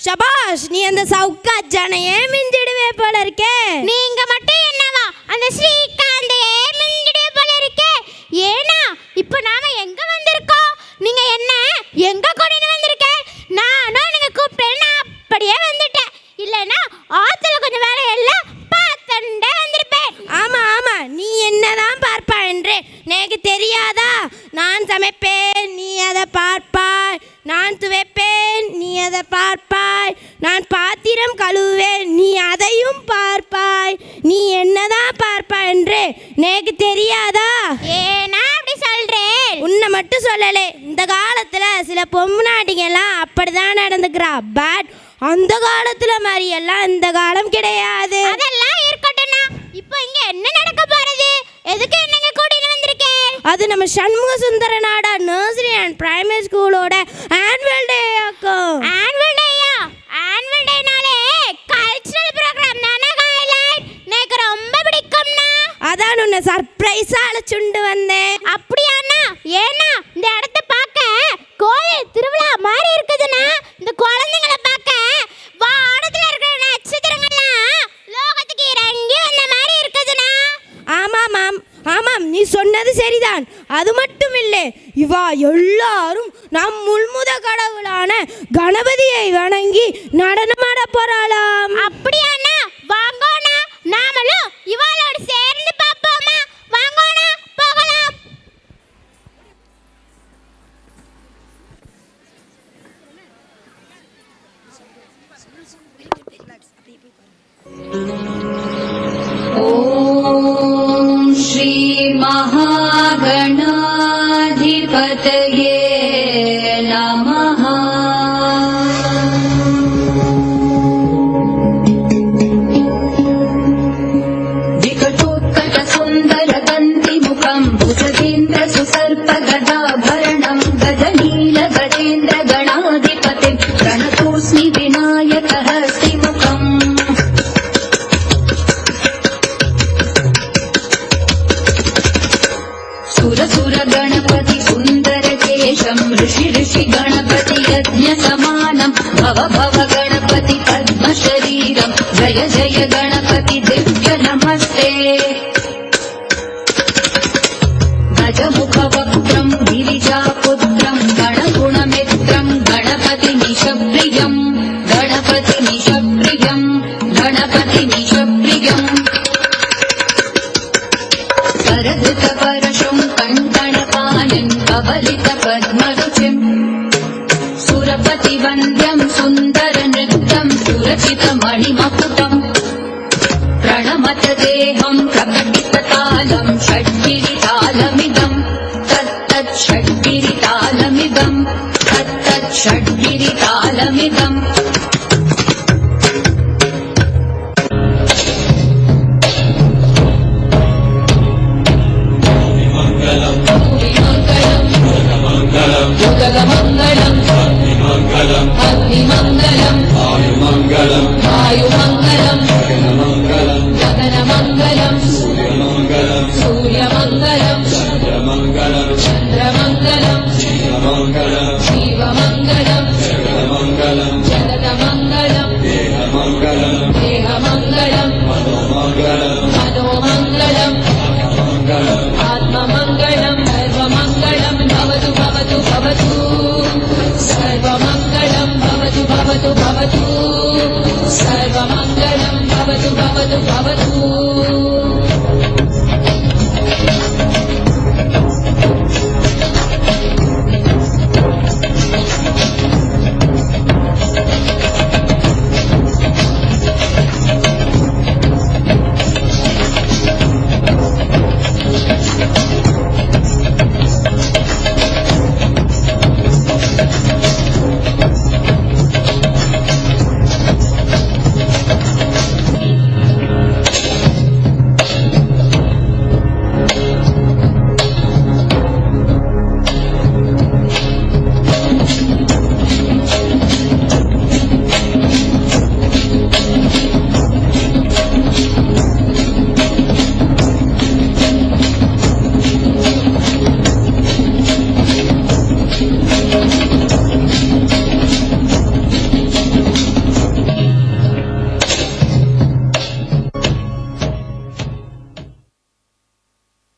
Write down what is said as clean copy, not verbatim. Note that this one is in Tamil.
சபாஷ், நீ அந்த சவுக்கா ஜனையே மிஞ்சிடுவே போல இருக்கே. நீங்க மட்டும் என்னவா அந்த ஸ்ரீகாந்தையே மிஞ்சிடுவே போல இருக்கே. ஏனா இப்போ நாம எங்க வந்திருக்கோம்? நீங்க என்ன எங்க கொண்டு வந்திருக்க? நானும் நீங்க கூப்பிட்டேன்னா அப்படியே வந்துட்டேன். இல்லனா ஆத்துல கொஞ்சம் வேலை எல்லாம் பார்த்துட்டே வந்திருப்பேன். ஆமா ஆமா, நீ என்னதான் பார்ப்பா என்று எனக்கு தெரியாதா? நான் சமைப்பேன், நீ அதை பார்ப்பாய். நான் துவைப்பேன், நீ அதை பார்ப்பாய். நான் பாத்திரம் கழுவுவேன், நீ அதையும் பார்ப்பாய். நீ என்னதான் பார்ப்பா என்று எனக்கு தெரியாதா? ஏனா அப்படி சொல்றேன்? உன்னை மட்டும் சொல்லலே, இந்த காலத்துல சில பொம்முநாட்டிங்கெல்லாம் அப்படிதான் நடந்துக்கிறா. பட் அந்த காலத்துல மாதிரி எல்லாம் இந்த காலம் கிடையாது. அதெல்லாம் இருக்கட்டும்னா இப்போ இங்க என்ன நடக்க போறது? எதுக்கு என்னங்க கூட்டிட்டு வந்திருக்கேன்? அது நம்ம சண்முக சுந்தர நாடா நர்சரி அண்ட் பிரைமரி ஸ்கூலோட ஆனுவல் டே ஆக்கும். ஆனுவல் டேயா? ஆனுவல் டேனாலே கல்ச்சரல் ப்ரோகிராம் தானே ஹைலைட். எனக்கு ரொம்ப பிடிக்கும்னா. அதான் உன்னை சர்ப்ரைஸா அழைச்சுண்டு வந்தேன். அப்படியாண்ணா? ஏன்னா இந்த இடத்த பார்க்க கோயில் திருவிழா மாதிரி இருக்குதுன்னா, இந்த குழந்தைங்களை பார்க்க வானத்துல இருக்கிற நட்சத்திரங்கள்லாம் லோகத்துக்கு இறங்கி வந்த மாதிரி இருக்குதுன்னா. ஆமாம் ஆமாம் ஆமாம், நீ சொன்னது சரிதான். அது மட்டும் இல்லை, இவா எல்லாரும் நம் முள்முத கடவுளான கணபதியை வணங்கி நடனமாட போறாளாம். அப்படியாண்ணா? வாங்கோண்ணா, நாமளும் இவாளோட சேர்ந்து பார்ப்போமா? வாங்கோண்ணா, போகலாம். ஓம் ஸ்ரீ மகாகணாதிபதயே நமஹ. விகடோத்கட சுந்தர கந்திமுகம் புஜகேந்திர சுசர்ப கதாபரணம் கஜநீல கஜேந்திர கணாதிபதி பிரணதோஸ்மி விநாயக ஹஸ்திமுகம். सुर सुर गणपति सुंदर केशम ऋषि ऋषि गणपति यज्ञ समानम भव भव गणपति पद्म शरीरम जय जय गणपति दिव्य नमस्ते. गजमुख वक्त्रम गिरिजापुत्रम गणगुणमित्रम गणपति निशप्रियम गणपति निशप्रियम गणपति निशप्रियम. करधृत परशुं कण्कणपाणिं कवलित पद्मरुचिं सुरपति वन्द्यं सुन्दर नृत्यं सुरचित मणिमकुटं प्रणमत देहं प्रकटिततालं षड्गिरितालमिदं तत्तत् षड्गिरितालमिदं तत्तत् षड्गिरितालमिदम्. मंगलम अग्निमंगलम वायुमंगलम गगनमंगलम सूर्यमंगलम चंद्रमंगलम शिवमंगलम जगदमंगलम देहमंगलम मनोमंगलम आत्ममंगलम सर्वमंगलम भवतु भवतु भवतु सर्वमंगलम भवतु भवतु भवतु सर्वमंगलम भवतु भवतु भवतु